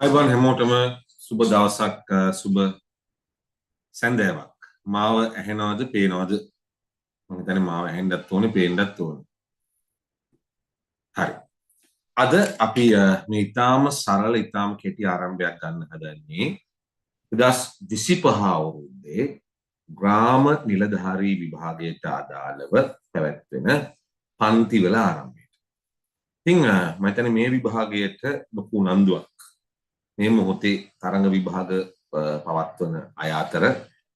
අයිබෝන් හැමෝටම සුබ දවසක් සුබ සැන්දෑවක් මාව ඇහෙනවද පේනවද මම හිතන්නේ මාව ඇහෙන්නත් ඕනේ පේන්නත් ඕනේ හරි අද අපි මේ ඊටාම සරල ඊටාම කෙටි ආරම්භයක් ගන්න හදන්නේ 2025 අවුරුද්දේ ග්‍රාම නිලධාරී විභාගයට අදාළව පැවැත්වෙන පන්තිවල ආරම්භය. ඉතින් මම හිතන්නේ මේ විභාගයට ලොකු උනන්දුවක් මේ මොහොතේ තරඟ විභාග පවත්වන අය අතර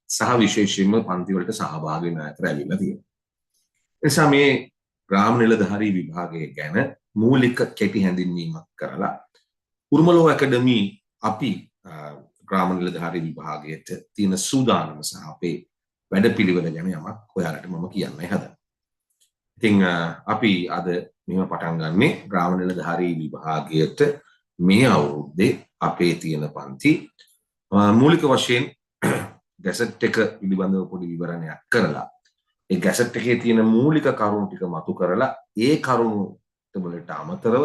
සහ විශේෂයෙන්ම පන්ති වලට සහභාගී වෙන අතර ඇවිල්ලා තියෙනවා. ඒ නිසා මේ ග්‍රාම නිලධාරී විභාගය ගැන මූලික කෙටි හැඳින්වීමක් කරලා උරුමලෝ ඇකඩමි අපි ග්‍රාම නිලධාරී විභාගයට තියෙන සූදානම සහ අපේ වැඩපිළිවෙල ගැන යමක් ඔයාලට මම කියන්නයි හදන්නේ. ඉතින් අපි අද මෙහෙම පටන් ගන්නේ ග්‍රාම නිලධාරී විභාගයට මේ අවුරුද්දේ අපේ තියෙන පන්ති මූලික වශයෙන් ගැසට් එක පිළිබඳව පොඩි විවරණයක් කරලා ඒ ගැසට් එකේ තියෙන මූලික කරුණු ටික මතු කරලා ඒ කරුණු වලට අමතරව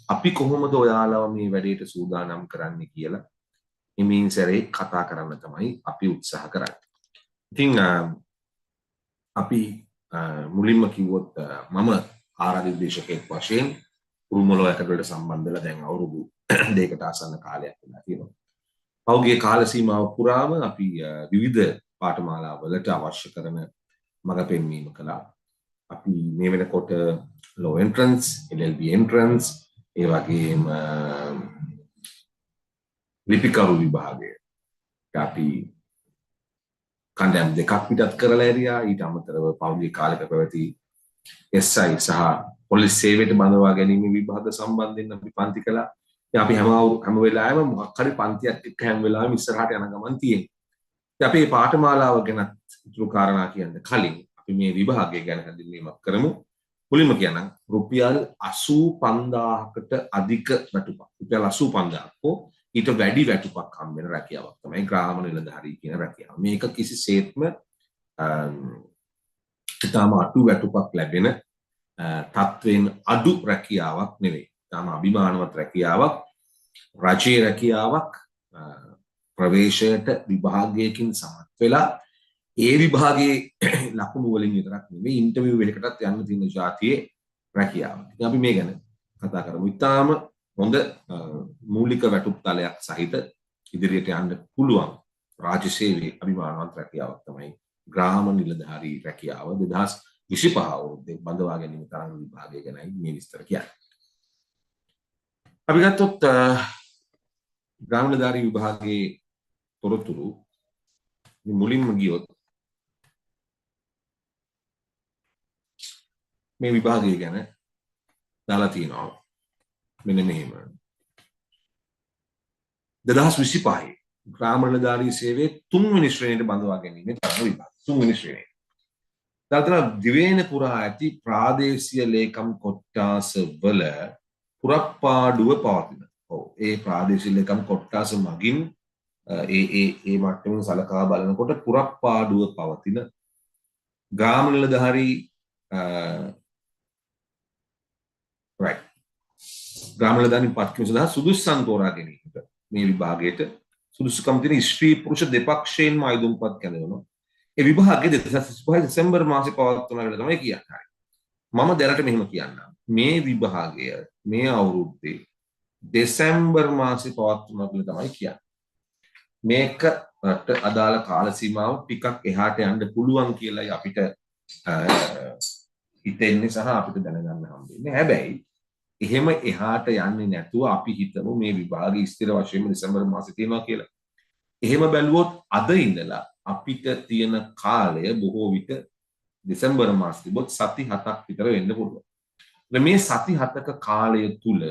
අපි කොහොමද ඔයාලව මේ වැඩේට සූදානම් කරන්නේ කියලා හිමින් සැරේ කතා කරන්න තමයි අපි උත්සාහ කරන්නේ. ඉතින් අපි මුලින්ම කිව්වොත් මම ආරාධිත දේශකයෙක් වශයෙන් උරුමලෝ ඇකඩමියට සම්බන්ධ වෙලා දැන් අවුරුදු දෙකකට ආසන්න කාලයක් වෙලා තියෙනවා. පෞද්ගලික කාල සීමාව පුරාම අපි විවිධ පාඨමාලාවලට අවශ්‍ය කරන මඟ පෙන්වීම කළා. අපි මේ වෙනකොට law entrance, LLB entrance, ඒ වගේම ලිපිකරු විභාගය අපි කණ්ඩායම් දෙකක් පිටත් කරලා ඇරියා. ඊට අමතරව පෞද්ගලික කාලයක පැවති SI සහ පොලිස් සේවයට බඳවා ගැනීම විභාග සම්බන්ධයෙන් අපි පන්ති කළා. අපි හැම වෙලාවෙම මොකක් හරි පන්තියක් එක්ක හැම වෙලාවෙම ඉස්සරහට යන ගමන් තියෙනවා. ඉතින් අපි මේ පාඨමාලාව ගැන ඉතුරු කාරණා කියන්න කලින් අපි මේ විභාගය ගැන හැඳින්වීමක් කරමු. මුලින්ම කියනම් රුපියල් 85000කට අධික වැටුපක්. රුපියල් 85000ක් හෝ ඊට වැඩි වැටුපක් හම්බ වෙන රැකියාවක් තමයි ග්‍රාම නිලධාරී කියන රැකියාව. මේක කිසිසේත්ම ඊටම අඩු වැටුපක් ලැබෙන තත්වයෙන් අඩු රැකියාවක් නෙවෙයි. ඊටම අභිමානවත් රැකියාවක්, රජයේ රැකියාවක්, ප්‍රවේශයට විභාගයකින් සමත් වෙලා ඒ විභාගයේ ලකුණු වලින් විතරක් නෙවෙයි ඉන්ටර්විව් එකකටත් යන්න තියෙන જાතියේ රැකියාව. ඉතින් අපි මේ ගැන කතා කරමු. ඊටාම හොඳ මූලික වැටුප් තලයක් සහිත ඉදිරියට යන්න පුළුවන් රාජ්‍ය සේවයේ අභිමානවත් රැකියාවක් තමයි ග්‍රාම නිලධාරී රැකියාව. 2025 අවුරුද්දේ බඳවා ගැනීම තරඟ විභාගය ගැනයි මේ විස්තර කියන්නේ. අපි ගත්තොත් ග්‍රාම නිලධාරී විභාගයේ තොරතුරු මුලින්ම ගියොත් මේ විභාගය ගැන දාලා තියෙනවා මෙන්න මෙහෙම. 2025 ග්‍රාම නිලධාරී සේවයේ 3 වෙනි ශ්‍රේණියට බඳවා ගැනීම තරඟ විභාගය. 3 වෙනි ශ්‍රේණිය. දාතන දිවයින පුරා ඇති ප්‍රාදේශීය ලේකම් කොට්ටාස වල පුරප්පාඩුව පවතින. ඔව් ඒ ප්‍රාදේශීය ලේකම් කොට්ටාස මගින් ඒ මට්ටමින් සලකා බලනකොට පුරප්පාඩුව පවතින ග්‍රාම නිලධාරී ග්‍රාම නිලධාරී පත් කිරීම සඳහා සුදුස්සන් තෝරා ගැනීමට මේ විභාගයට සුදුසුකම් තියෙන ස්ත්‍රී පුරුෂ දෙපක්ෂයෙන්ම අයදුම්පත් කැඳවනවා. ඒ විභාගයේ 2025 දෙසැම්බර් මාසේ පවත්වන වෙලාව තමයි කියන්නේ. මම දැනට මෙහෙම කියන්නම්. මේ විභාගය මේ අවුරුද්දේ දෙසැම්බර් මාසේ පවත්වන වෙලාව තමයි කියන්නේ. මේකට අදාළ කාල සීමාව ටිකක් එහාට යන්න පුළුවන් කියලායි අපිට හිතෙන්නේ සහ අපිට දැනගන්න හම්බෙන්නේ. හැබැයි එහෙම එහාට යන්නේ නැතුව අපි හිතමු මේ විභාගය ස්ථිර වශයෙන්ම දෙසැම්බර් මාසේ තියෙනවා කියලා. එහෙම බැලුවොත් අද ඉඳලා අපිට තියෙන කාලය බොහෝ විට දෙසැම්බර් මාසෙ තිබොත් සති 7ක් විතර වෙන්න පුළුවන්. මේ සති 7ක කාලය තුල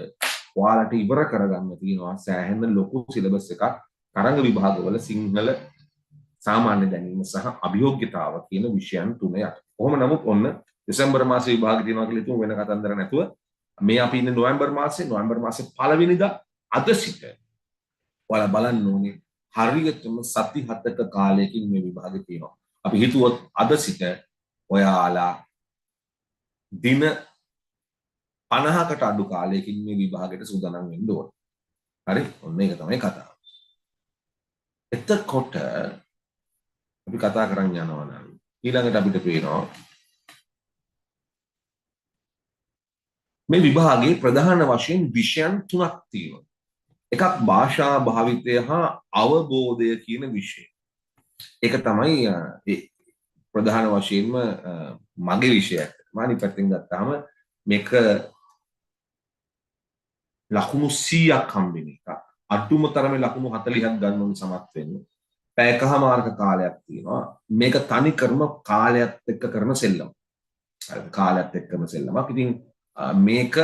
ඔයාලට ඉවර කරගන්න තියෙනවා සෑහෙන ලොකු සිලබස් එකක් තරඟ විභාගවල සිංහල සාමාන්‍ය දැනීම සහ අභියෝග්‍යතාව කියන විෂයන් තුන යට. කොහොම නමුත් ඔන්න දෙසැම්බර් මාසේ විභාග තියෙනවා කියලා හිතමු වෙන කතන්දර නැතුව මේ අපි ඉන්නේ නොවැම්බර් මාසේ පළවෙනිදා අද සිට ඔයාලා බලන්න ඕනේ හරියටම සති 7ක කාලයකින් මේ විභාගෙ තියෙනවා. අපි හිතුවොත් අද සිට ඔයාලා දින 50කට අඩු කාලයකින් මේ විභාගයට සූදානම් වෙන්න ඕනේ. හරි ඔන්න ඒක තමයි කතාව. එතකොට අපි කතා කරන් යනවා නම් ඊළඟට අපිට පේනවා මේ විභාගයේ ප්‍රධාන වශයෙන් විෂයන් තුනක් තියෙනවා. එකක් භාෂා භාවිතය හා අවබෝධය කියන විෂය. ඒක තමයි ප්‍රධාන වශයෙන්ම මගේ විෂයක්. මානි පැත්තෙන් ගත්තාම මේක ලකුණු 100ක් හම්බෙන එක. අඩුම තරමේ ලකුණු 40ක් ගන්න ඕනේ සමත් වෙන්න. පැයකමාරක කාලයක් තියෙනවා. මේක තනි කරම කාලයත් එක්ක කරන සෙල්ලම. කාලයත් එක්කම සෙල්ලමක්. ඉතින් මේක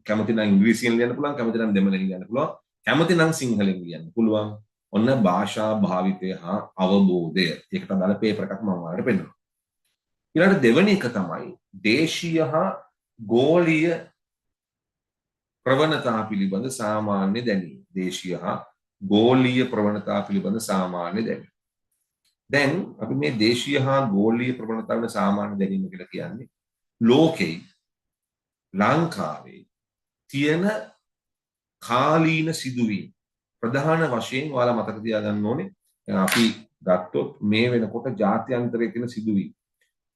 කැමති නම් ඉංග්‍රීසියෙන් ලියන්න පුළුවන්, කැමති නම් දෙමළෙන් ලියන්න පුළුවන්, කැමති නම් සිංහලෙන් ලියන්න පුළුවන්. ඔන්න භාෂා භාවිතය හා අවබෝධය. ඒකට අදාළ පේපර් එකක් මම ඔයාලට පෙන්නනවා. ඊළඟ දෙවෙනි එක තමයි දේශීය හා ගෝලීය ප්‍රවණතා පිළිබඳ සාමාන්‍ය දැනීම. දේශීය හා ගෝලීය ප්‍රවණතා පිළිබඳ සාමාන්‍ය දැනීම. දැන් අපි මේ දේශීය හා ගෝලීය ප්‍රවණතා වල සාමාන්‍ය දැනීම කියලා කියන්නේ ලෝකේ ලංකාවේ තියෙන කාලීන සිදුවීම් ප්‍රධාන වශයෙන් ඔයාලා මතක තියාගන්න ඕනේ. අපි ගත්තොත් මේ වෙනකොට ජාත්‍යන්තරයේ තියෙන සිදුවීම්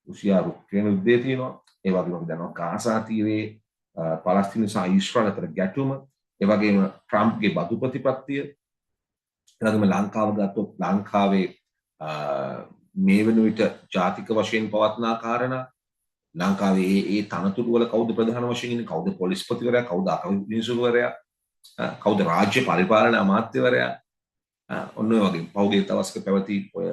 රුසියා යුක්‍රේන යුද්ධය තියෙනවා. ඒ වගේම අපි දන්නවා ගාසා තීරයේ පලස්තීන සහ ඊශ්‍රායල් අතර ගැටුම, ඒ වගේම ට්‍රම්ප්ගේ බදු ප්‍රතිපත්තිය, ඒ වගේම ලංකාව ගත්තොත් ලංකාවේ මේ වෙන විට ජාතික වශයෙන් පවත්නා කාරණා, ලංකාවේ ඒ තනතුරු වල කවුද ප්‍රධාන වශයෙන් ඉන්නේ, කවුද පොලිස්පතිවරයා, කවුද අගවිනිසුරුවරයා, කවුද රාජ්‍ය පරිපාලන අමාත්‍යවරයා, ඔන්න ඔය වගේ පෞද්ගලික දවසක පැවති ඔය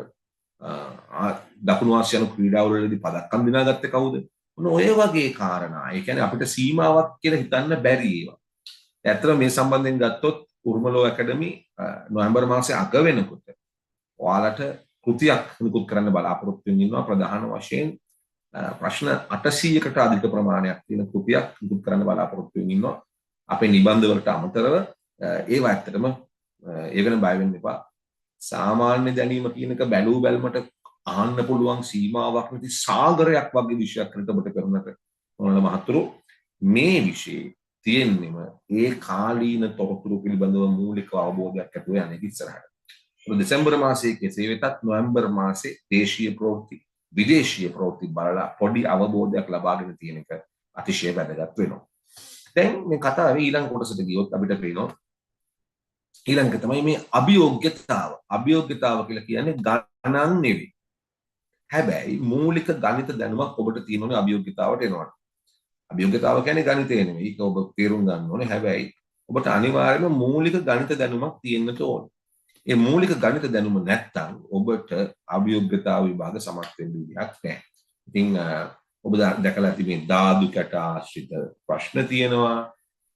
දකුණු ආසියානු ක්‍රීඩාවලදී පදක්කම් දිනාගත්තේ කවුද? ඔන්න ඔය වගේ කාරණා. ඒ කියන්නේ අපිට සීමාවක් කියලා හිතන්න බැරි ඒවා. ඇත්තට මේ සම්බන්ධයෙන් ගත්තොත් උරුමලෝ ඇකඩමි නොවැම්බර් මාසේ අග වෙනකොට ඔයාලට කෘතියක් නිකුත් කරන්න බලාපොරොත්තු වෙමින් ඉන්නවා. ප්‍රධාන වශයෙන් ප්‍රශ්න 800කට අධික ප්‍රමාණයක් තියෙන කෘතියක් නිකුත් කරන්න බලාපොරොත්තු වෙමින් ඉන්නවා. අපේ නිබන්ධ වලට අමතරව ඒවා ඇත්තටම ඒ වෙන බය වෙන්න එපා. සාමාන්‍ය දැනීම කියන එක බැලූ බැලමට අහන්න පුළුවන් සීමාවක් නැති සාගරයක් වගේ විෂයක් කරට ඔබට කරනට ඕනල මහතුරු මේ විෂයේ තියෙන්නෙම ඒ කාලීන තොරතුරු පිළිබඳව මූලික අවබෝධයක් ඇතුව යන්නේ ඉස්සරහට. දෙසැම්බර් මාසයේ කෙසේ වෙතත් නොවැම්බර් මාසයේ දේශීය ප්‍රවෘත්ති විදේශීය ප්‍රවෘත්ති බලලා පොඩි අවබෝධයක් ලබාගෙන තියෙන එක අතිශය වැදගත් වෙනවා. දැන් මේ කතාවේ ඊළඟ කොටසට ගියොත් අපිට පේනවා ඊළඟ තමයි මේ අභියෝග්‍යතාව. අභියෝග්‍යතාව කියලා කියන්නේ ගණන් නෙවෙයි. හැබැයි මූලික ගණිත දැනුමක් ඔබට තියෙනුනේ අභියෝග්‍යතාවට එනවට. අභියෝග්‍යතාව කියන්නේ ගණිතය නෙවෙයි. ඒක ඔබ තේරුම් ගන්න ඕනේ. හැබැයි ඔබට අනිවාර්යයෙන්ම මූලික ගණිත දැනුමක් තියෙන්නට ඕනේ. ඒ මූලික ගණිත දැනුම නැත්නම් ඔබට අභියෝග්‍යතාව විභාග සමත් වෙන්න විදිහක් නැහැ. ඉතින් ඔබ දැකලා ඇති මේ දාදු කැට ආශ්‍රිත ප්‍රශ්න තියෙනවා.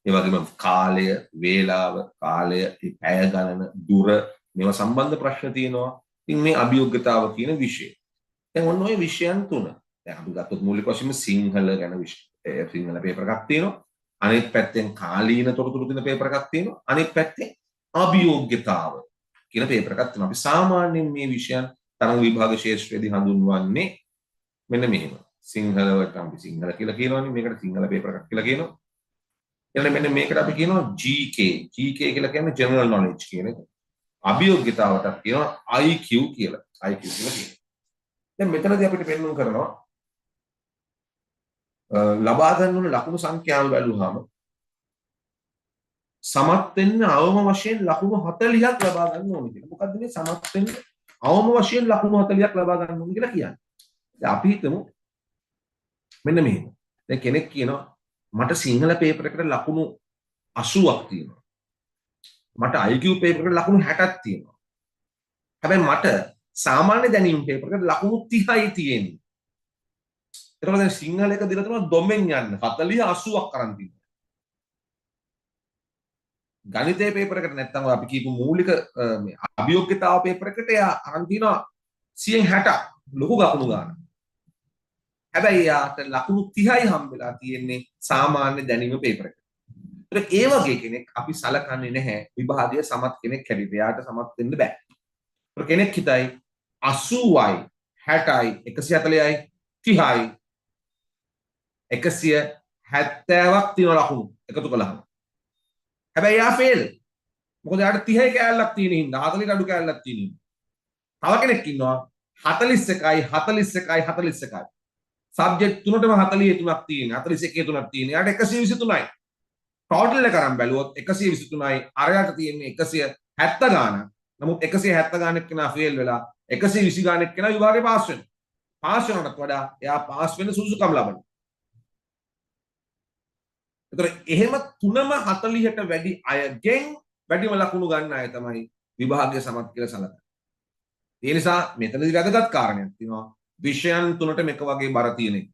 ඒ වගේම කාලය, වේලාව, කාලය, පැය ගණන, දුර මේවා සම්බන්ධ ප්‍රශ්න තියෙනවා. ඉතින් මේ අභියෝග්‍යතාව කියන විෂය. දැන් ඔන්න ඔය විෂයන් තුන. දැන් අපි ගත්තොත් මූලික වශයෙන්ම සිංහල ගැන සිංහල පේපර් එකක් තියෙනවා. අනෙක් පැත්තෙන් කාලීන තොරතුරු තියෙන පේපර් එකක් තියෙනවා. අනෙක් පැත්තෙන් අභියෝග්‍යතාව කියන පේපර් එකක් තියෙනවා. අපි සාමාන්‍යයෙන් මේ විෂයන් තරඟ විභාග ශාස්ත්‍රයේදී හඳුන්වන්නේ මෙන්න මෙහෙම. සිංහල වලට අපි සිංහල කියලා කියනවනේ. මේකට සිංහල පේපර් එකක් කියලා කියනවා. ඊළඟ මෙන්න මේකට අපි කියනවා GK. GK කියලා කියන්නේ general knowledge කියන එක. අභියෝග්‍යතාවටත් කියනවා IQ කියලා. IQ කියලා කියනවා. දැන් මෙතනදී අපිට පෙන්වන්න කරනවා ලබා ගන්න ඕන ලකුණු සංඛ්‍යාව බැලුවාම සමත් වෙන්න අවම වශයෙන් ලකුණු 40ක් ලබා ගන්න ඕනේ කියලා. මොකද්ද මේ සමත් වෙන්න අවම වශයෙන් ලකුණු 40ක් ලබා ගන්න ඕනේ කියලා කියන්නේ. දැන් අපි හිතමු මෙන්න මෙහෙම. දැන් කෙනෙක් කියනවා මට සිංහල පේපර් එකට ලකුණු 80ක් තියෙනවා. මට IQ පේපර් එකට ලකුණු 60ක් තියෙනවා. හැබැයි මට සාමාන්‍ය දැනීම් පේපර් එකට ලකුණු 30යි තියෙන්නේ. එතකොට දැන් සිංහල එක දිලා තමයි දොමෙන් යන්න 40 80ක් අරන් තියෙනවා. ගණිතයේ පේපර් එකට නැත්තම් අපි කියපු මූලික මේ අභියෝග්‍යතාව පේපර් එකට එයා අරන් තියෙනවා 160 ලොකු ලකුණු ගන්න. හැබැයි යාට ලකුණු 30යි හම්බෙලා තියෙන්නේ සාමාන්‍ය දැනීම පේපර් එකට. ඒ වගේ කෙනෙක් අපි සලකන්නේ නැහැ විභාගයේ සමත් කෙනෙක් හැටියට. යාට සමත් වෙන්න බෑ. කෙනෙක් හිතයි 80යි 60යි 140යි 30යි 170ක් තියෙන ලකුණු එකතු කළාම. හැබැයි යා ෆේල්. මොකද යාට 30 කෑල්ලක් තියෙන හින්දා 40ට අඩු කෑල්ලක් තියෙන හින්දා. තව කෙනෙක් ඉන්නවා 41යි 41යි 41යි. සබ්ජෙක්ට් තුනටම 43ක් තියෙන 41 තුනක් තියෙන. යාට 123යි. ටෝටල් එක අරන් බැලුවොත් 123යි අරයට තියෙන්නේ 170 ගාණක්. නමුත් 170 ගාණක් කෙනා ෆේල් වෙලා 120 ගාණක් කෙනා විභාගේ පාස් වෙනවා. පාස් වෙනකට වඩා එයා පාස් වෙන්න සුදුසුකම් ලබනවා. ඒතර එහෙම 3ම 40ට වැඩි අයගෙන් වැඩිම ලකුණු ගන්න අය තමයි විභාගය සමත් කියලා සැලකන්නේ. ඒ නිසා මෙතනදී වැදගත් කාරණයක් තියෙනවා. විෂයන් තුනට මේක වගේ බර තියෙන එක.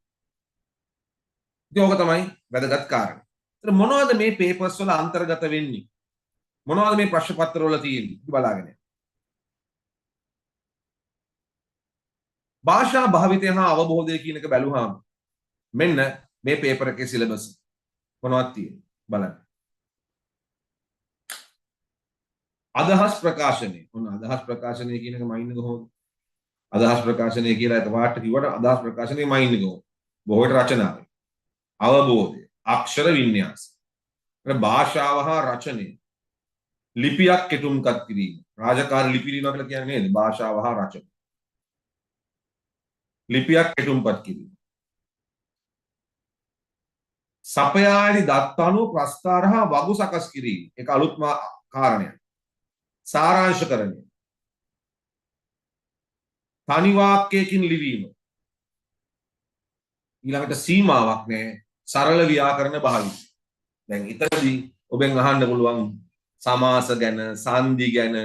ඉතින් ඕක තමයි වැදගත් කාරණය. ඒතර මොනවද මේ පේපර්ස් වල අන්තර්ගත වෙන්නේ? මොනවද මේ ප්‍රශ්න පත්‍ර වල තියෙන්නේ? බලාගෙන යන්න. භාෂා භාවිතය හා අවබෝධය කියන එක බැලුවාම මෙන්න මේ පේපර් එකේ සිලබස් මොනවද තියෙන්නේ බලන්න. අදහස් ප්‍රකාශනය. ඔන්න අදහස් ප්‍රකාශනය කියන එක මයින් එක කොහොමද? අදහස් ප්‍රකාශනය කියලා එකපාරට කිව්වට අදහස් ප්‍රකාශනයේ මයින් එක කොහොමද? බොහෝට රචනාවේ. අවබෝධය, අක්ෂර වින්‍යාස. භාෂාව හා රචනය. ලිපියක් කෙටුම්කත් කිරීම. රාජකාරී ලිපි ලියනවා කියලා කියන්නේ නේද? භාෂාව හා රචනය. ලිපියක් කෙටුම්පත් කිරීම. සපයාදී දත්තණු ප්‍රස්ථාර හා වගු සකස් කිරීම. ඒක අලුත්ම කාරණයක්. සාරාංශකරණය. තනි වාක්‍යයකින් ලිවීම. ඊළඟට සීමාවක් නැහැ. සරල ව්‍යාකරණ භාවිතය. දැන් ඊටදී ඔබෙන් අහන්න පුළුවන් සමාස ගැන, සංදි ගැන,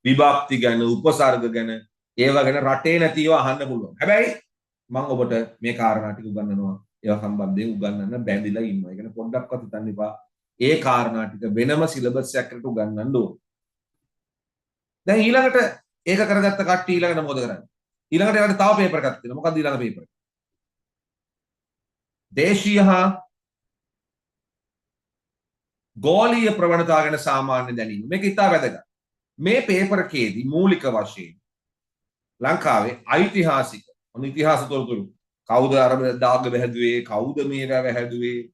විභක්ති ගැන, උපසර්ග ගැන, ඒවා ගැන රටේ නැතිව අහන්න පුළුවන්. හැබැයි මම ඔබට මේ කාරණා ටික උගන්වනවා. ඒවා සම්බන්ධයෙන් උගන්වන්න බැඳිලා ඉන්නවා. ඒ කියන්නේ පොඩ්ඩක්වත් හිතන්න එපා. ඒ කාරණා ටික වෙනම සිලබස් එකකට උගන්වන්න ඕන. දැන් ඊළඟට ඒක කරගත්ත කට්ටිය ඊළඟට මොකද කරන්නේ? ඊළඟට ඒකට තව පේපර් එකක් තියෙනවා. මොකක්ද ඊළඟ පේපර්? දේශීය හා ගෝලීය ප්‍රවණතා ගැන සාමාන්‍ය දැනීම. මේක ඉතා වැදගත්. මේ පේපර් එකේදී මූලික වශයෙන් ලංකාවේ ඓතිහාසික මොන ඉතිහාස තොරතුරු කවුද අර දාග වැහැදුවේ, කවුද මේ වැව හැදුවේ,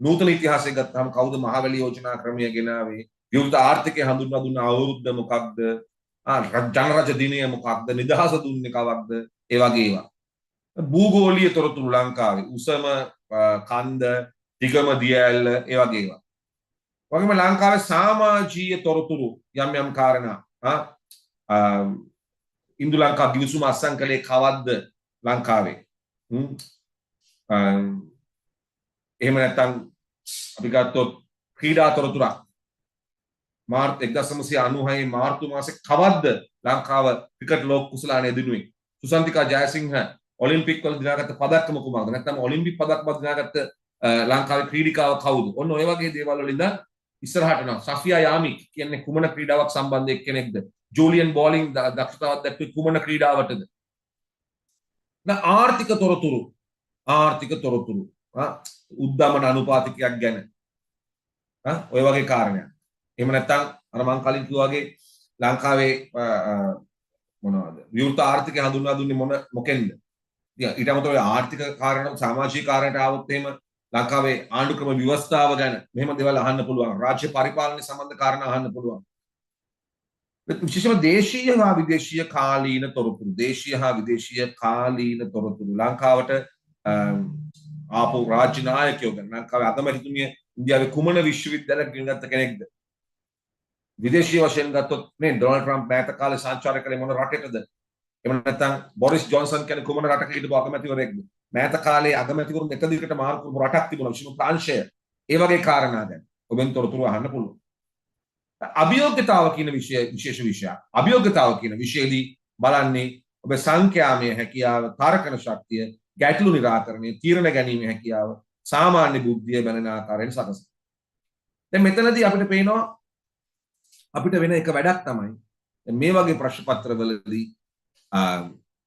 නූතන ඉතිහාසය ගත්තාම කවුද මහවැලි යෝජනා ක්‍රමය ගෙනාවේ, විවෘත ආර්ථිකය හඳුන්වා දුන්න අවුරුද්ද මොකක්ද, ජනරජ දිනය මොකක්ද, නිදහස දුන්නේ කවක්ද, ඒ වගේ ඒවා. භූගෝලීය තොරතුරු ලංකාවේ උසම කන්ද, දිගම දිය ඇල්ල, ඒ වගේ ඒවා. වගේම ලංකාවේ සමාජීය තොරතුරු යම් කාරණා ඉන්දු ලංකා ගිවිසුම අත්සන් කළේ කවද්ද ලංකාවේ. එහෙම නැත්නම් අපි ගත්තොත් ක්‍රීඩා තොරතුරක් මාර්තු 1996 මාර්තු මාසේ කවද්ද ලංකාව ක්‍රිකට් ලෝක කුසලානය දිනුවේ. සුසන්තිකා ජයසිංහ ඔලිම්පික් වල දිනාගත්ත පදක්කම කුමක්ද? නැත්නම් ඔලිම්පික් පදක්ම දිනාගත්ත ලංකාවේ ක්‍රීඩිකාව කවුද? ඔන්න ඔය වගේ දේවල් වලින් ඉස්සරහට යනවා. සෆියා යාමික් කියන්නේ කුමන ක්‍රීඩාවක් සම්බන්ධ එක්කෙනෙක්ද? ජූලියන් බෝලින් දක්ෂතාවක් දැක්වේ කුමන ක්‍රීඩාවටද? ආර්ථික තොරතුරු උද්දමන අනුපාතිකයක් ගැන ඔය වගේ කාරණයක්. එහෙම නැත්නම් අර මං කලින් කිව්වා වගේ ලංකාවේ මොනවද විවෘත ආර්ථිකය හඳුන්වා දුන්නේ මොකෙන්ද? ඊට අමතරව ආර්ථික කාරණා සමාජීය කාරණාට ආවොත් එහෙම ලංකාවේ ආණ්ඩු ක්‍රම ව්‍යවස්ථාව ගැන මෙහෙම දේවල් අහන්න පුළුවන්. රාජ්‍ය පරිපාලන සම්බන්ධ කාරණා අහන්න පුළුවන්. විශේෂයෙන්ම දේශීය හා විදේශීය කාලීන තොරතුරු. දේශීය හා විදේශීය කාලීන තොරතුරු. ලංකාවට ආපු රාජ්‍ය නායකයෝ ගැන ලංකාවේ අගමැතිතුමිය ඉන්දියාවේ කුමන විශ්වවිද්‍යාලයක ඉගෙන ගත්ත කෙනෙක්ද? විදේශීය වශයෙන් ගත්තොත් මේ ඩොනල්ඩ් ට්‍රම්ප් මෑත කාලේ සංචාරය කළේ මොන රටකටද? එහෙම නැත්නම් බොරිස් ජොන්සන් කියන්නේ කුමන රටක හිටපු අගමැතිවරයෙක්ද? මෑත කාලේ අගමැතිවරුන් එක දිගට මාරු කරපු රටක් තිබුණා විශ්ව ප්‍රාංශය. ඒ වගේ කාරණා දැන් ඔබෙන් තොරතුරු අහන්න පුළුවන්. අභියෝග්‍යතාව කියන විශේෂ විෂයක්. අභියෝග්‍යතාව කියන විෂයේදී බලන්නේ ඔබේ සංඛ්‍යාමය හැකියාව, තාරකන ශක්තිය, ගැටලු නිරාකරණය, තීරණ ගැනීම හැකියාව, සාමාන්‍ය බුද්ධිය බැලන ආකාරයෙන් සකසන. දැන් මෙතනදී අපිට පේනවා අපිට වෙන එක වැඩක් තමයි මේ වගේ ප්‍රශ්න පත්‍රවලදී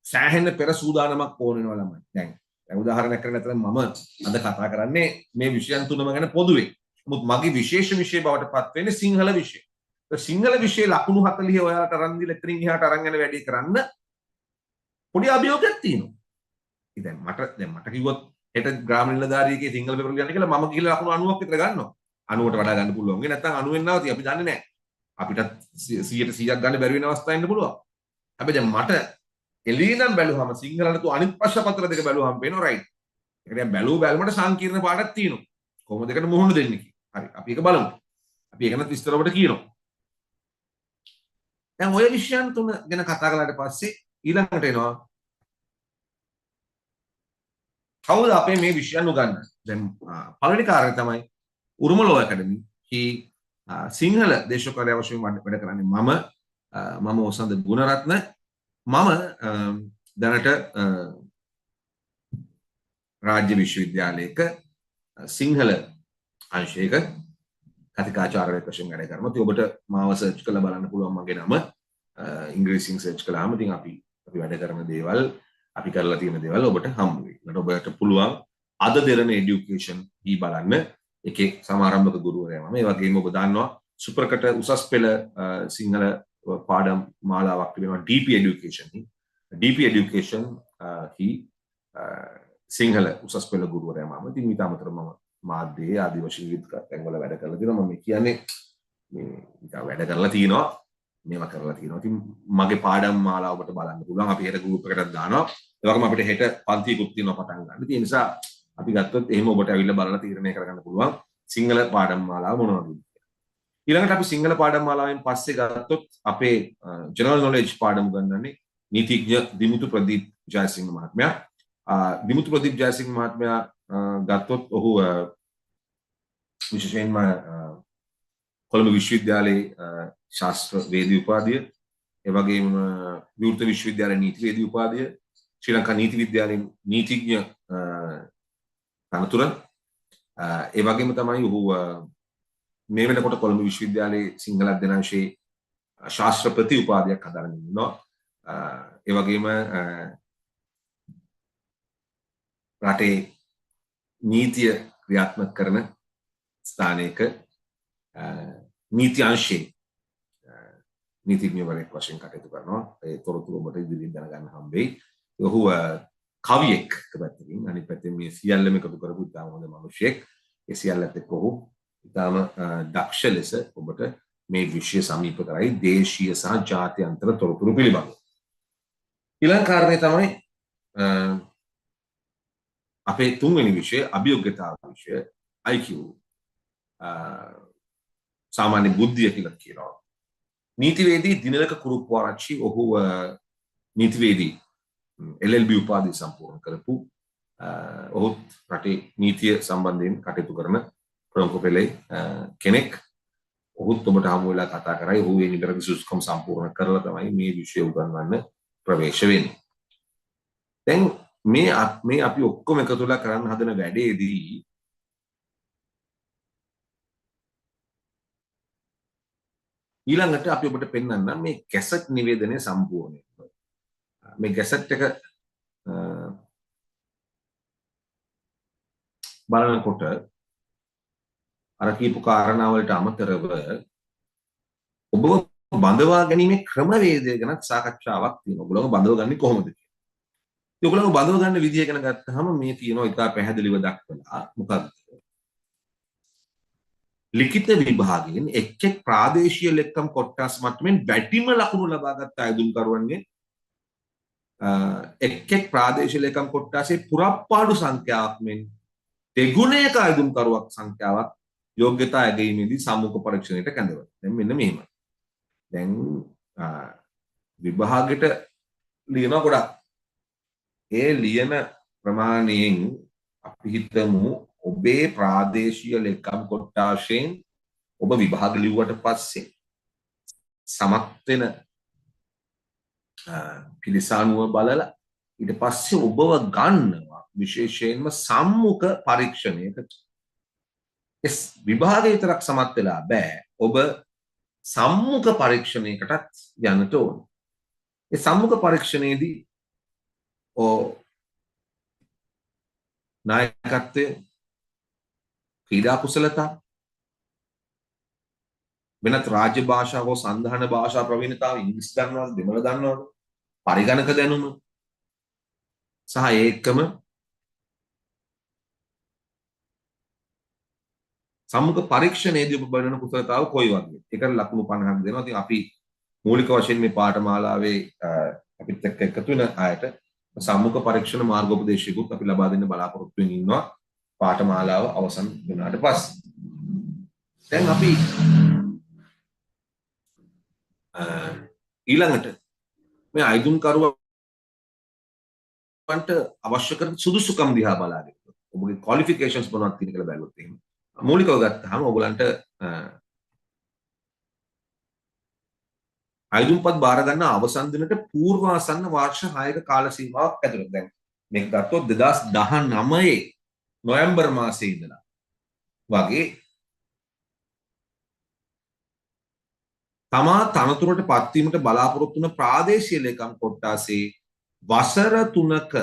සෑහෙන පෙර සූදානමක් ඕන වෙනවා ළමයි. දැන් උදාහරණයක් කරගෙන නැත්නම් මම අද කතා කරන්නේ මේ විෂයන් තුනම ගැන පොදුවේ. නමුත් මගේ විශේෂ විෂය බවට පත් වෙන්නේ සිංහල විෂය. සිංහල විෂය ලකුණු 40 ඔයාලට අරන් දීලා එතනින් එහාට අරන් යන වැඩේ කරන්න පොඩි අභියෝගයක් තියෙනවා. ඉතින් මට කිව්වොත් හෙට ග්‍රාම නිලධාරියගේ සිංහල පේපර් ලියන්න කියලා මම ගිහලා ලකුණු 90ක් විතර ගන්නවා. 90ට වඩා ගන්න පුළුවන්. නැත්නම් 90 වෙන් නැවති අපි දන්නේ නැහැ. අපිට 100% ගන්න බැරි වෙන අවස්ථා එන්න පුළුවන්. හැබැයි දැන් මට එළියෙන් බැලුවම සිංහලට තු අනිත් ප්‍රශ්න පත්‍ර දෙක බැලුවම පේනවා රයිට්. ඒක දැන් බැලුමට සංකීර්ණ පාඩක් තියෙනවා. කොහොමද ඒකට මුහුණ දෙන්නේ කියලා. හරි. අපි ඒක බලමු. අපි ඒක නැත් විස්තර ඔබට කියනවා. දැන් ඔය විෂයන් තුන ගැන කතා කළාට පස්සේ ඊළඟට එනවා කවුද අපේ මේ විෂයන් උගන්වන්නේ? දැන් පළවෙනි කාරණේ තමයි උරුම ලෝ ඇකඩමි. කි සිංහල දේශපාලන වශයෙන් වැඩ කරන්නේ මම ඔසන්ද ගුණරත්න මම දැනට රාජ්‍ය විශ්වවිද්‍යාලයක සිංහල අංශයක කතිකාචාර්යයෙක් වශයෙන් වැඩ කරනවා. ඉතින් ඔබට මාව සර්ච් කරලා බලන්න පුළුවන් මගේ නම. ඉංග්‍රීසියෙන් සර්ච් කළාම ඉතින් අපි වැඩ කරන දේවල් අපි කරලා තියෙන දේවල් ඔබට හම්බ වෙයි. ඒකට ඔබට පුළුවන් අද දෙරණ এডুকেෂන් ඊ බලන්න. එකේ සමාරම්භක ගුරුවරයා මම. ඒ වගේම ඔබ දන්නවා සුපරකට උසස් පෙළ සිංහල පාඩම් මාලාවක් තිබෙනවා DP education. DP education හි සිංහල උසස් පෙළ ගුරුවරයා මම. ඉතින් ඊට අමතරව මම මාධ්‍යයේ ආදි වශයෙන් විවිධ තැන්වල වැඩ කරලා තියෙනවා. මම කියන්නේ මේ නිකන් වැඩ කරලා තියෙනවා. මේවා කරලා තියෙනවා. ඉතින් මගේ පාඩම් මාලාව ඔබට බලන්න පුළුවන්. අපි හෙට ගෲප් එකකට දානවා. ඒ වගේම අපිට හෙට පන්තියකුත් තියෙනවා පටන් ගන්න. ඉතින් ඒ නිසා අපි ගත්තොත් එහෙම ඔබට ඇවිල්ලා බලලා තීරණය කරගන්න පුළුවන් සිංහල පාඩම් මාලාව මොනවද කියලා. ඊළඟට අපි සිංහල පාඩම් මාලාවෙන් පස්සේ ගත්තොත් අපේ ජෙනරල් නොලෙජ් පාඩම් ගන්නන්නේ නීතිඥ දිමුතු ප්‍රදීප් ජයසිංහ මහත්මයා. දිමුතු ප්‍රදීප් ජයසිංහ මහත්මයා ගත්තොත් ඔහු විශේෂයෙන්ම කොළඹ විශ්වවිද්‍යාලයේ ශාස්ත්‍ර වේදී උපාධිය, ඒ වගේම විවෘත විශ්වවිද්‍යාලයේ නීති වේදී උපාධිය, ශ්‍රී ලංකා නීති විද්‍යාලයේ නීතිඥ තනතුර, ඒ වගේම තමයි ඔහු මේ වෙනකොට කොළඹ විශ්වවිද්‍යාලයේ සිංහල අධ්‍යනාංශයේ ශාස්ත්‍රපති උපාධියක් හදාගෙන ඉන්නවා. ඒ වගේම රටේ නීතිය ක්‍රියාත්මක කරන ස්ථානයක නීති අංශයේ නීතිඥවරයෙක් වශයෙන් කටයුතු කරනවා. ඒ තොරතුරු ඔබට ඉදිරියෙන් දැනගන්න හම්බෙයි. ඔහු කවියෙක් පැත්තකින්, අනිත් පැත්තෙන් මේ සියල්ලම එකතු කරපු ඉතාම හොඳ මිනිහෙක්. ඒ සියල්ලත් එක්ක ඔහු ඉතාම දක්ෂ ලෙස ඔබට මේ විෂය සමීප කරයි දේශීය සහ ජාත්‍යන්තර තොරතුරු පිළිබඳව. ඊළඟ කාරණේ තමයි අපේ තුන්වෙනි විෂය අභියෝග්‍යතා විෂය IQ. සාමාන්‍ය බුද්ධිය කියලා කියනවා. නීතිවේදී දිනලක කුරුප්පුආරච්චි ඔහු නීතිවේදී LLB උපාධිය සම්පූර්ණ කරපු ඔහුත් රටේ නීතිය සම්බන්ධයෙන් කටයුතු කරන ප්‍රමුඛ පෙළේ කෙනෙක්. ඔහුත් ඔබට හමු වෙලා කතා කරයි. ඔහු මේ නිතරම සුසුකම් සම්පූර්ණ කරලා තමයි මේ විෂය උගන්වන්න ප්‍රවේශ වෙන්නේ. දැන් මේ අපි ඔක්කොම එකතු වෙලා කරන්න හදන වැඩේදී ඊළඟට අපි ඔබට පෙන්වන්නම් මේ ගැසට් නිවේදනය සම්පූර්ණයෙන්. මේ ගැසට් එක බලනකොට අර කියපු කාරණා වලට අමතරව ඔබ බඳවා ගැනීමේ ක්‍රමවේදය ගැන සාකච්ඡාවක් තියෙනවා. ඔයගොල්ලෝ බඳව ගන්නේ කොහොමද කියලා. ඔයගොල්ලෝ බඳව ගන්න විදිය ගැන ගත්තාම මේ තියෙනවා ඉතා පැහැදිලිව දක්වලා මොකක්ද? ලිඛිත විභාගයෙන් එක් ප්‍රාදේශීය ලෙක්කම් කොට්ටාස් මට්ටමින් බැටිම ලකුණු ලබාගත් අයදුම්කරුවන්ගේ එක් ප්‍රාදේශීය ලෙක්කම් කොට්ටාසේ පුරප්පාඩු සංඛ්‍යාවක් මෙන් දෙගුණයක අයදුම්කරුවක් සංඛ්‍යාවක් යෝග්‍යතා ඇගීමේදී සම්මුඛ පරීක්ෂණයට කැඳවනවා. දැන් මෙන්න මෙහෙම. දැන් විභාගෙට ලියන ගොඩක් ඒ ලියන ප්‍රමාණයෙන් අපි හිතමු ඔබේ ප්‍රාදේශීය ලෙක්කම් කොට්ටාශයෙන් ඔබ විභාග ලිව්වට පස්සේ සමත් වෙන පිළිසානුව බලලා ඊට පස්සේ ඔබව ගන්නවා විශේෂයෙන්ම සම්මුඛ පරීක්ෂණයකට. විභාගය විතරක් සමත් වෙලා බෑ. ඔබ සම්මුඛ පරීක්ෂණයකටත් යන්නට ඕන. ඒ සම්මුඛ පරීක්ෂණයේදී නායකත්වය, ක්‍රීඩා කුසලතා, වෙනත් රාජ්‍ය භාෂා හෝ සංධාන භාෂා ප්‍රවීණතාව, ඉංග්‍රීසි දන්නවද, දෙමළ දන්නවද, පරිගණක දැනුම සහ ඒකම සම්මුඛ පරීක්ෂණයේදී ඔබ බලන කුසලතාව කොයි වගේද? ඒකට ලකුණු 50ක් දෙනවා. ඉතින් අපි මූලික වශයෙන් මේ පාඨමාලාවේ අපිත් එක්ක එකතු වෙන අයට සම්මුඛ පරීක්ෂණ මාර්ගෝපදේශිකුත් අපි ලබා දෙන්න බලාපොරොත්තු වෙමින් ඉන්නවා පාඨමාලාව අවසන් වුණාට පස්සේ. දැන් අපි ඊළඟට මේ අයිදුම්කරුවන්ට අවශ්‍ය කරන සුදුසුකම් දිහා බලාගෙන ඔබගේ ක්වොලිෆිකේෂන්ස් මොනවද තියෙන කියලා බැලුවොත් එහෙම මූලිකව ගත්තාම ඔයගලන්ට අයිදුම්පත් බාර ගන්න අවසන් දිනට පූර්වාසන්න වර්ෂ 6ක කාල සීමාවක් ඇතුළත දැන් මේක ගත්තොත් 2019 නොවැම්බර් මාසයේ ඉඳලා වගේ තමා තනතුරට පත්වීමට බලාපොරොත්තු වන ප්‍රාදේශීය ලේකම් කොට්ටාසේ වසර 3ක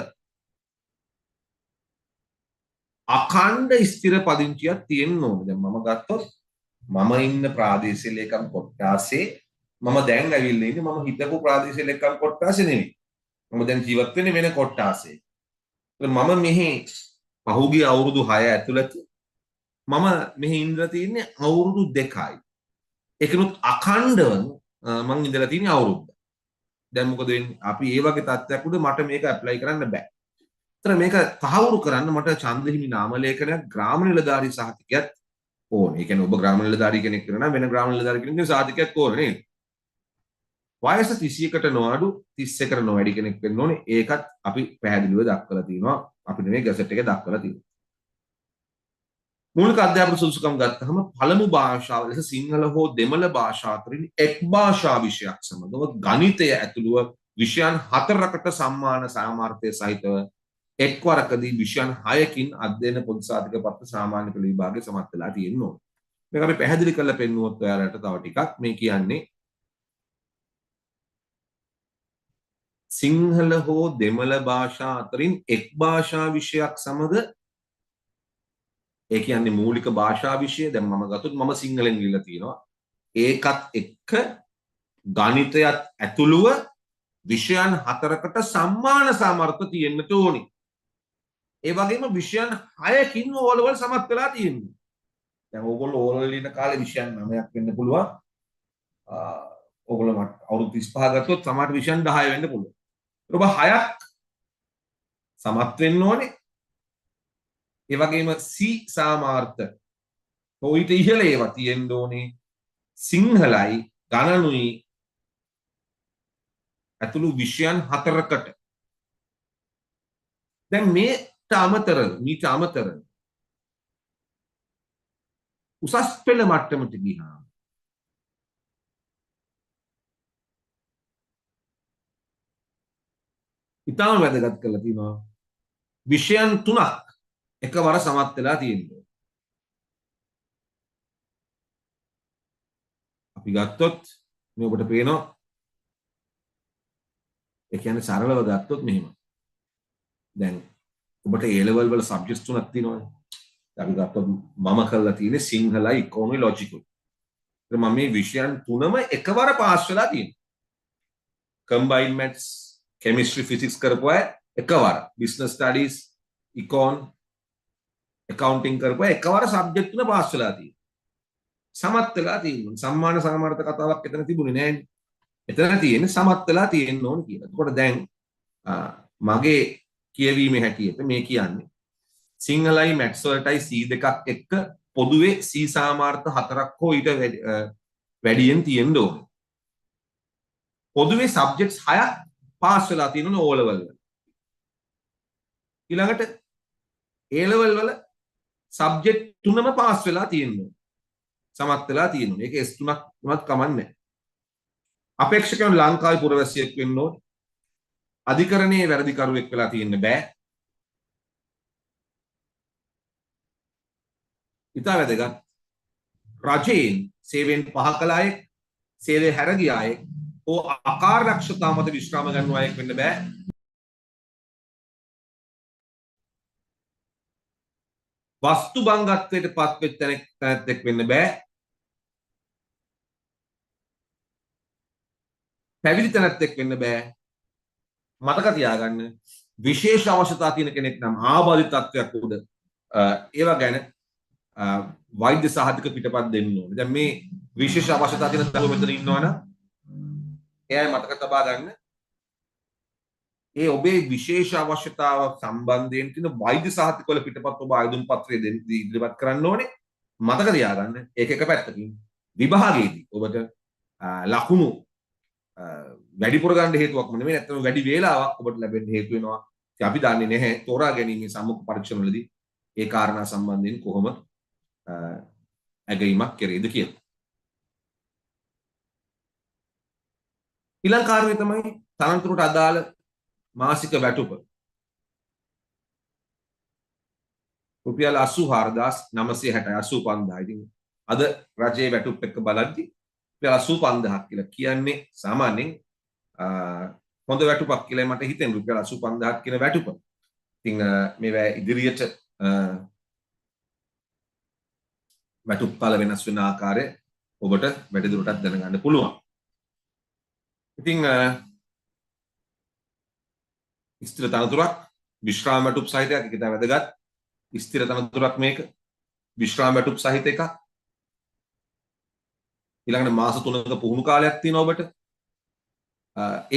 අඛණ්ඩ ස්ථිර පදිංචියක් තියෙන්න ඕනේ. දැන් මම ගත්තොත් මම ඉන්න ප්‍රාදේශීය ලේකම් කොට්ටාසේ මම දැන් ඇවිල්ලා ඉන්නේ මම හිතපු ප්‍රාදේශීය ලේකම් කොට්ටාසේ නෙවෙයි. මම දැන් ජීවත් වෙන්නේ වෙන කොට්ටාසේ. මම මෙහි පහුගිය අවුරුදු 6 ඇතුළත මම මෙහි ඉඳලා තින්නේ අවුරුදු 2යි. ඒකනොත් අඛණ්ඩව මං ඉඳලා තියෙන අවුරුද්ද. දැන් මොකද වෙන්නේ? අපි ඒ වගේ තත්ත්වයක් උඩ මට මේක ඇප්ලයි කරන්න බෑ. ඒතර මේක තහවුරු කරන්න මට ඡන්දහිමි නාම ලේඛනයක් ග්‍රාම නිලධාරී සහතිකයක් ඕනේ. ඒ කියන්නේ ඔබ ග්‍රාම නිලධාරී කෙනෙක් කරනවා වෙන ග්‍රාම නිලධාරී කෙනෙක්ගේ සහතිකයක් ඕනේ නේද? වයස 31කට නොඅඩු 31කට නොවැඩි කෙනෙක් වෙන්න ඕනේ. ඒකත් අපි පැහැදිලිව දක්වලා තියෙනවා. අපිට මේ ගැසට් එකේ දක්වලා තියෙනවා. මූලික අධ්‍යාපන සුදුසුකම් ගත්තහම පළමු භාෂාව ලෙස සිංහල හෝ දෙමළ භාෂා අතරින් එක් භාෂා විෂයක් සමගව ගණිතය ඇතුළුව විෂයන් 4කට සම්මාන සාමර්ථ්‍ය සහිතව එක්වරකදී විෂයන් 6කින් අධ්‍යයන පොදු සාධක පත්‍ර සාමාන්‍ය පෙළ විභාගයේ සමත් වෙලා තියෙනවා. මේක අපි පැහැදිලි කරලා පෙන්නුවොත් ඔයාලට තව ටිකක් මේ කියන්නේ සිංහල හෝ දෙමළ භාෂා අතරින් එක් භාෂා විෂයක් සමග ඒ කියන්නේ මූලික භාෂා විෂය දැන් මම ගත්තොත් මම සිංහලෙන් ඉල්ලලා තියෙනවා ඒකත් එක්ක ගණිතයත් ඇතුළුව විෂයන් 4කට සම්මාන සාමර්ථ්‍ය තියෙන්න ඕනේ. ඒ වගේම විෂයන් 6කින් O level සමත් වෙලා තියෙනවා. දැන් ඕගොල්ලෝ O level ඉන්න කාලේ විෂයන් 9ක් වෙන්න පුළුවන්. ඕගොල්ලෝ අවුරුදු 35 ගත්තොත් සමහර විෂයන් 10 වෙන්න පුළුවන්. ඔබ 6ක් සමත් වෙන්න ඕනේ. ඒ වගේම C සාමාර්ථ ඔයිට ඉහළ ඒවා තියෙන්න ඕනේ සිංහලයි ගණනුයි ඇතුළු විෂයන් 4කට. දැන් මේට අමතරව උසස් පෙළ මට්ටමට ගියාම ඉතාම වැදගත් කරලා තියෙනවා විෂයන් 3ක් එකවර සමත් වෙලා තියෙනවා. අපි ගත්තොත් මේ ඔබට පේනවා ඒ කියන්නේ සරලව ගත්තොත් මෙහෙම. දැන් ඔබට A level වල සබ්ජෙක්ට්ස් තුනක් තියෙනවානේ. අපි ගත්තොත් මම කරලා තියෙන්නේ සිංහලයි ඉකොනොමි ලොජිකල්. ඒත් මම මේ විෂයන් තුනම එකවර පාස් වෙලා තියෙනවා. කම්බයින්ඩ් මැත්ස්, කෙමිස්ට්‍රි, ෆිසික්ස් කරපු අය එකවර, බිස්නස් ස්ටඩීස්, ඉකොන් accounting කරපුවා එකවර සබ්ජෙක්ට් තුන පාස් වෙලා තියෙනවා. සමත් වෙලා තියෙනවා. සම්මාන සාමර්ථ කතාවක් එතන තිබුණේ නැහැ. එතන තියෙන්නේ සමත් වෙලා තියෙන්න ඕන කියලා. එතකොට දැන් මගේ කියවීමේ හැටියට මේ කියන්නේ සිංහලයි මැත්ස් වලටයි C2ක් එක්ක පොදුවේ C සාමර්ථ 4ක් හෝ ඊට වැඩියෙන් තියෙන්න ඕනේ. පොදුවේ සබ්ජෙක්ට්ස් 6ක් පාස් වෙලා තියෙනවා O level වල. ඊළඟට A level වල සබ්ජෙක්ට් තුනම පාස් වෙලා තියෙනවා. සමත් වෙලා තියෙනවා. මේක S3ක් උනත් කමන්නේ. අපේක්ෂකයන් ලංකාවේ පුරවැසියෙක් වෙන්න ඕනේ. අධිකරණයේ වැරදිකරුවෙක් වෙලා තියෙන්න බෑ. ඉතා වැදගත්. රජයෙන් සේවයෙන් පහ කළ අයෙක්, සේවය හැර ගිය අයෙක්, ඕ අකාර්යදක්ෂතා මත විශ්‍රාම ගන්න අයෙක් වෙන්න බෑ. වස්තු බංගත්වයට පත්වෙච්ච තැනෙක් වෙන්න බෑ. පැවිදි තැනැත්තෙක් වෙන්න බෑ. මතක තියාගන්න විශේෂ අවශ්‍යතා තියෙන කෙනෙක් නම් ආබාධිත තත්ත්වයක් උඩ ඒවා ගැන වෛද්‍ය සහතික පිටපත් දෙන්න ඕනේ. දැන් මේ විශේෂ අවශ්‍යතා තියෙන දරුවෝ මෙතන ඉන්නවනම් එයයි මතක තබා ගන්න. ඒ ඔබේ විශේෂ අවශ්‍යතාව සම්බන්ධයෙන් තියෙන වෛද්‍ය සහතික වල පිටපත් ඔබ ආයුධම් පත්‍රය ඉදිරිපත් කරන්න ඕනේ. මතක තියාගන්න ඒක එක පැත්තකින් විභාගයේදී ඔබට ලකුණු වැඩිපුර ගන්න හේතුවක්ම නෙමෙයි නැත්නම් වැඩි වේලාවක් ඔබට ලැබෙන්න හේතු වෙනවා. ඉතින් අපි දන්නේ නැහැ තෝරා ගැනීමේ සම්මුඛ පරීක්ෂණවලදී ඒ කාරණා සම්බන්ධයෙන් කොහොම ඇගීමක් කෙරේද කියලා. ඊළඟ කාරණේ තමයි තනතුරට අදාළ මාසික වැටුප. රුපියල් 84960 85000. ඉතින් අද රජයේ වැටුප් එක්ක බලද්දී රුපියල් 85000ක් කියලා කියන්නේ සාමාන්‍යයෙන් හොඳ වැටුපක් කියලා මට හිතෙන රුපියල් 85000ක් කියන වැටුප. ඉතින් මේවා ඉදිරියට වැටුප් කාල වෙනස් වෙන ආකාරය ඔබට වැඩිදුරටත් දැනගන්න පුළුවන්. ඉතින් ස්ථිර තනතුරක් විශ්‍රාම වැටුප් සහිතයක් ඒක තමයි වැදගත්. ස්ථිර තනතුරක් මේක විශ්‍රාම වැටුප් සහිත එකක්. ඊළඟට මාස 3ක පුහුණු කාලයක් තියෙනවා ඔබට.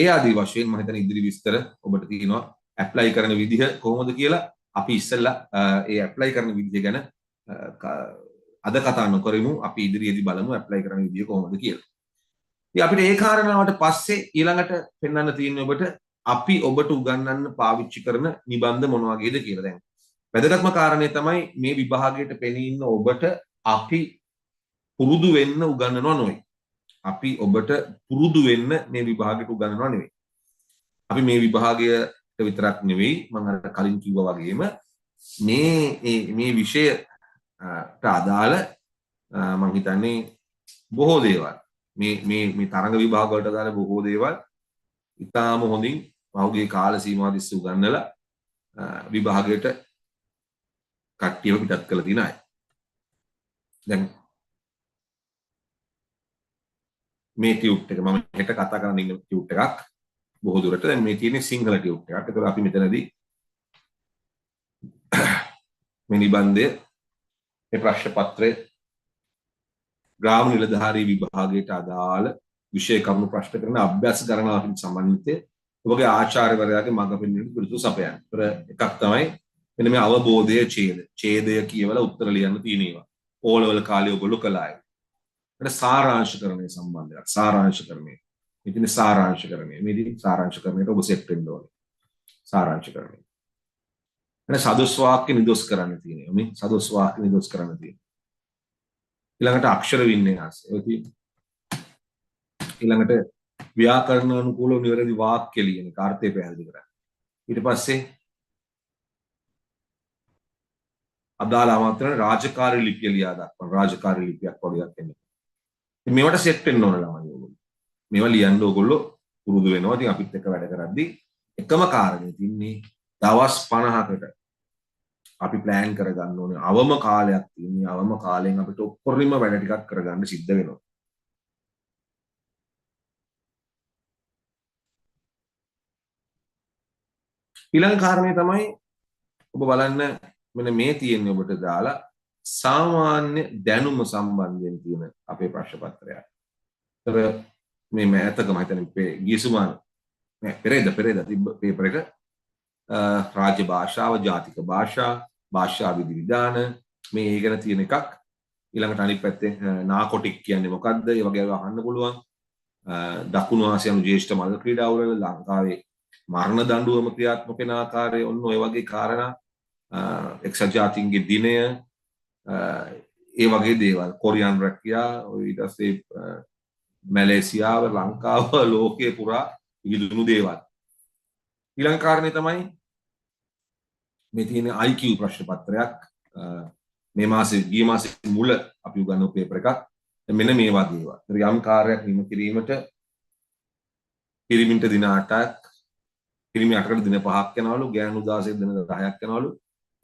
ඒ ආදී වශයෙන් මම හිතන ඉදිරි විස්තර ඔබට තියෙනවා ඇප්ලයි කරන විදිහ කොහොමද කියලා. අපි ඉස්සෙල්ලා ඒ ඇප්ලයි කරන විදිහ ගැන අද කතා නොකරමු. අපි ඉදිරියේදී බලමු ඇප්ලයි කරන විදිහ කොහොමද කියලා. ඉතින් අපිට ඒ කාරණාවට පස්සේ ඊළඟට පෙන්වන්න තියෙන්නේ ඔබට අපි ඔබට උගන්වන්න පාවිච්චි කරන නිබන්ධ මොන වගේද කියලා. දැන් වැදගත්ම කාරණේ තමයි මේ විභාගයට පෙනී ඉන්න ඔබට අපි පුරුදු වෙන්න උගන්වනවා නෙවෙයි. අපි ඔබට පුරුදු වෙන්න මේ විභාගයට උගන්වනවා නෙවෙයි. අපි මේ විභාගයට විතරක් නෙවෙයි මම අර කලින් කිව්වා වගේම මේ විෂයට අදාළ මම හිතන්නේ බොහෝ දේවල් මේ තරඟ විභාග වලට අදාළ බොහෝ දේවල් ඉතාම හොඳින් පහුගිය කාල සීමාව තිස්සේ උගන්වලා විභාගයට කට්ටියව පිටත් කරලා තියෙන අය. දැන් මේ ටියුට් එක මම හෙට කතා කරන්න ඉන්න ටියුට් එකක් බොහෝ දුරට දැන් මේ තියෙන්නේ සිංහල ටියුට් එකක්. ඒතකොට අපි මෙතනදී මේ නිබන්ධය මේ ප්‍රශ්න පත්‍රය ග්‍රාම නිලධාරී විභාගයට අදාළ විෂය කරුණු ප්‍රශ්න කරන අභ්‍යාස ගණනාවකින් සම්බන්ධිත ඔබගේ ආචාර්යවරයාගේ මඟ පෙන්වීමට පිළිතුරු සපයන්න. ඒතර එකක් තමයි මෙන්න මේ අවබෝධය ඡේදය කියවලා උත්තර ලියන්න තියෙන ඒවා. ඕ ලෙවල් කාලේ ඔයගොල්ලෝ කළා ඒක. ඊට සාරාංශකරණය සම්බන්ධයක්. සාරාංශකරණය. ඉතින් සාරාංශකරණය. මේදී සාරාංශකරණයට ඔබ සෙට් වෙන්න ඕනේ. සාරාංශකරණය. ඊට සදොස් වාක්‍ය නිදොස් කරන්න තියෙනවා. මේ සදොස් වාක්‍ය නිදොස් කරන්න තියෙනවා. ඊළඟට අක්ෂර වින්‍යාසය. ඊළඟට ව්‍යාකරණ අනුකූලව නිවැරදි වාක්‍ය ලියන කාර්යය පැහැදිලි කරන්න. ඊට පස්සේ අදාළ ආමන්ත්‍රණ රාජකාරී ලිපිය ලියා දක්වන රාජකාරී ලිපියක් වගේක් එන්නේ. ඉතින් මේවට සෙට් වෙන්න ඕන ළමයි ඕගොල්ලෝ. මේවා ලියන්න ඕගොල්ලෝ පුරුදු වෙනවා. ඉතින් අපිත් එක්ක වැඩ කරද්දී එකම කාරණේ තින්නේ දවස් 50කට අපි ප්ලෑන් කරගන්න ඕනේ. අවම කාලයක් තියෙනවා. අවම කාලෙන් අපිට ඔක්කොරින්ම වැඩ ටිකක් කරගන්න සිද්ධ වෙනවා. ඊළඟ කාරණේ තමයි ඔබ බලන්න මෙන්න මේ තියෙන්නේ ඔබට දාලා සාමාන්‍ය දැනුම සම්බන්ධයෙන් තියෙන අපේ ප්‍රශ්න පත්‍රය. ඒතර මේ මෑතක මම හිතන්නේ ගියසුමාන නෑ පෙරේද තිබ්බ පේපර් එක රාජ්‍ය භාෂාව, ජාතික භාෂා, භාෂා විධි විධාන මේ ඒ ගැන තියෙන එකක්. ඊළඟට අනිත් පැත්තේ නාකොටික් කියන්නේ මොකක්ද? ඒ වගේ අහන්න පුළුවන්. දකුණු ආසියානු ජ්‍යෙෂ්ඨ මල් ක්‍රීඩාවල ලංකාවේ මරණ දඬුවම ක්‍රියාත්මක වෙන ආකාරය ඔන්න ඔය වගේ කාරණා එක්සත් ජාතීන්ගේ දිනය ඒ වගේ දේවල් කොරියන් රැකියා ඊට පස්සේ මැලේසියාව ලංකාව ලෝකයේ පුරා විහිදුණු දේවල් ඊළඟ කාරණේ තමයි මේ තියෙන IQ ප්‍රශ්න පත්‍රයක් මේ මාසේ ගිය මාසේ මුල අපි උගන්වපු පේපර් එකක් මෙන්න මේ වගේ ඒවා. යම් කාර්යයක් නිම කිරීමට පිරිමින්ට දින 8ක් පිරිමි 8කට දින 5ක් යනවලු ගෑනු 16 දින 10ක් යනවලු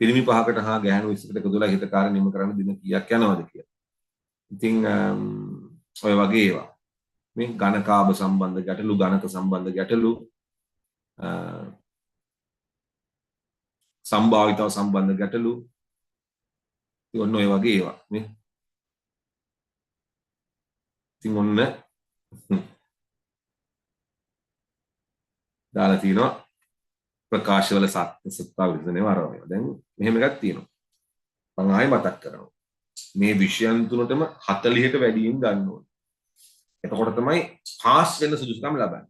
පිරිමි 5කට හා ගෑනු 20කට එකතුලා හිත කාර්ය නිම කරන්න දින කීයක් යනවද කියලා. ඉතින් ඔය වගේ ඒවා. මේ ඝනකාභ සම්බන්ධ ගැටලු ඝනක සම්බන්ධ ගැටලු සම්භාවිතාව සම්බන්ධ ගැටලු ඔන්න ඔය වගේ ඒවා නේ. ඉතින් ඔන්න දාලා තියෙනවා ප්‍රකාශවල සත්‍යතා විසඳනේ වරවනවා. දැන් මෙහෙම එකක් තියෙනවා. මම ආයෙ මතක් කරනවා. මේ විෂයන් තුනටම 40ට වැඩියෙන් ගන්න ඕනේ. එතකොට තමයි පාස් වෙන්න සුදුසුකම් ලබන්නේ.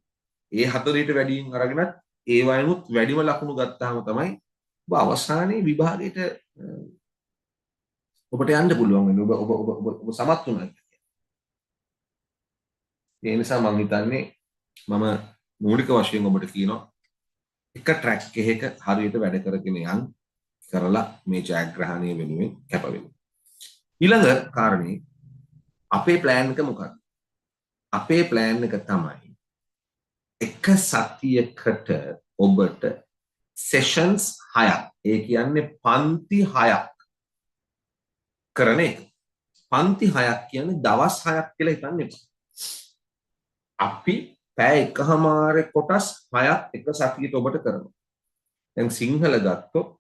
ඒ 40ට වැඩියෙන් අරගෙනත් ඒ වයිනුත් වැඩිම ලකුණු ගත්තාම තමයි ඔබ අවසානයේ විභාගයට ඔබට යන්න පුළුවන් වෙන්නේ. ඔබ සමත් වුණා. ඒ නිසා මම හිතන්නේ මම මූලික වශයෙන් ඔබට කියනවා එක ට්‍රැක් එකක හරියට වැඩ කරගෙන යන් කරලා මේ ජයග්‍රහණය වෙනුවෙන් කැප වෙන්න. ඊළඟ කාරණේ අපේ ප්ලෑන් එක මොකක්ද? අපේ ප්ලෑන් එක තමයි එක සතියකට ඔබට සෙෂන්ස් 6ක්, ඒ කියන්නේ පන්ති 6ක් කරන එක. පන්ති 6ක් කියන්නේ දවස් 6ක් කියලා හිතන්න එපා. අපි පැය එකමාරේ කොටස් 6ක් එක සතියට ඔබට කරනවා. දැන් සිංහල ගත්තොත්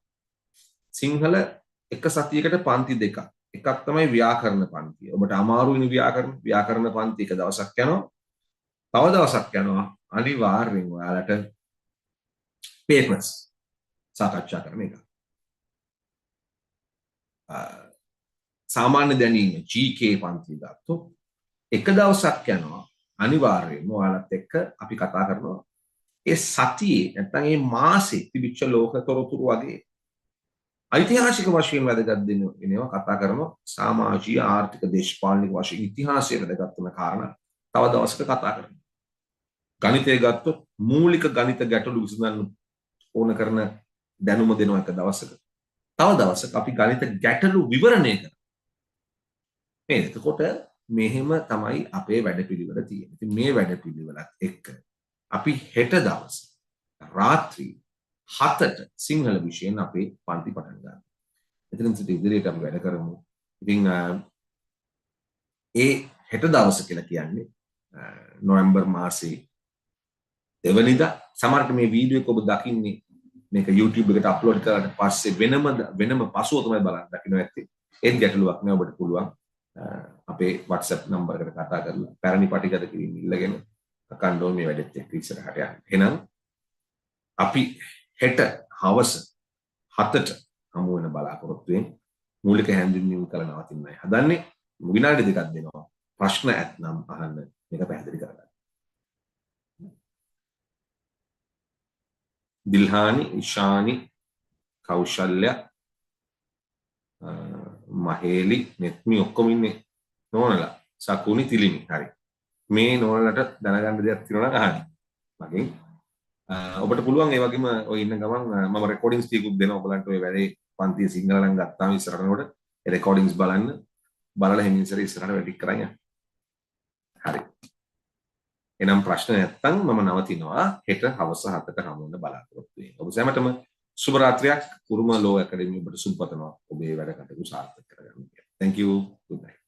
සිංහල එක සතියකට පන්ති දෙකක්. එකක් තමයි ව්‍යාකරණ පන්තිය. ඔබට අමාරු වෙන ව්‍යාකරණ පන්ති එක දවසක් යනවා. තව දවසක් යනවා අනිවාර්යෙන් ඔයාලට පේපර්ස් සාකච්ඡා කරන එක. සාමාන්‍ය දැනීම GK පන්ති ගත්තොත් එක දවසක් යනවා අනිවාර්යෙන්ම ඔයාලත් එක්ක අපි කතා කරනවා ඒ සතියේ නැත්නම් ඒ මාසේ තිබිච්ච ලෝක තොරතුරු වගේ ඓතිහාසික වශයෙන් වැදගත් දෙනවා කතා කරනවා. සමාජීය ආර්ථික දේශපාලනික වශයෙන් ඉතිහාසයේ වැදගත් වෙන කාරණා තව දවසක කතා කරනවා. ගණිතය ගත්තොත් මූලික ගණිත ගැටලු විසඳන්න ඕන කරන දැනුම දෙනවා එක දවසක. තව දවසක අපි ගණිත ගැටලු විවරණය කරනවා. එතකොට මෙහෙම තමයි අපේ වැඩපිළිවෙල තියෙන්නේ. ඉතින් මේ වැඩපිළිවෙලත් එක්ක අපි හෙට දවසේ රාත්‍රී 7ට සිංහල විෂයෙන් අපේ පන්ති පටන් ගන්නවා. එතනින් සිට ඉදිරියට අපි වැඩ කරමු. ඉතින් ඒ හෙට දවස කියලා කියන්නේ නොවැම්බර් මාසයේ දෙවනිදා. සමහරට මේ වීඩියෝ එක ඔබ දකින්නේ මේක YouTube එකට අප්ලෝඩ් කරලා පස්සේ වෙනම පසුව තමයි බලන්න දකින්න ඇත්තේ. ඒත් ගැටලුවක් නෑ. ඔබට පුළුවන් අපේ WhatsApp නම්බර් එකට කතා කරලා පැරණි පටිගත කිරීම ඉල්ලගෙන අකණ්ඩව මේ වැඩෙත් එක්ක ඉස්සරහට යන්න. එහෙනම් අපි හෙට හවස 7ට හමු වෙන බලාපොරොත්තු වෙන මූලික හැඳින්වීම කළ නවතින්නයි හදන්නේ. විනාඩි දෙකක් දෙනවා. ප්‍රශ්න ඇත්නම් අහන්න මේක පැහැදිලි කරගන්න. දිල්හානි, ඉෂානි, කෞශල්‍ය, මහේලි, නෙත්මි ඔක්කොම ඉන්නේ නෝනලා. සකුනි, තිලිමි. හරි. මේ නෝනලට දැනගන්න දෙයක් තියෙනවා නම් අහන්න. මගෙන් ඔබට පුළුවන් ඒ වගේම ඔය ඉන්න ගමන් මම රෙකෝඩින්ග්ස් ටිකකුත් දෙනවා ඔයගලන්ට ඔය වැඩේ පන්තිය සිංහල නම් ගත්තාම ඉස්සරහනකොට ඒ රෙකෝඩින්ග්ස් බලලා හැමින් ඉස්සරහට වැඩි කරන් යන්න. හරි. එනම් ප්‍රශ්න නැත්තම් මම නවතිනවා. හෙට හවස 7ට හමු වෙන බලාපොරොත්තු වෙනවා. ඔබ සැමටම සුබ රාත්‍රියක්. කුරුම ලෝ ඇකඩමිය ඔබට සුබ පතනවා. ඔබේ වැඩ කටයුතු සාර්ථක කරගන්න. Thank you. Good night.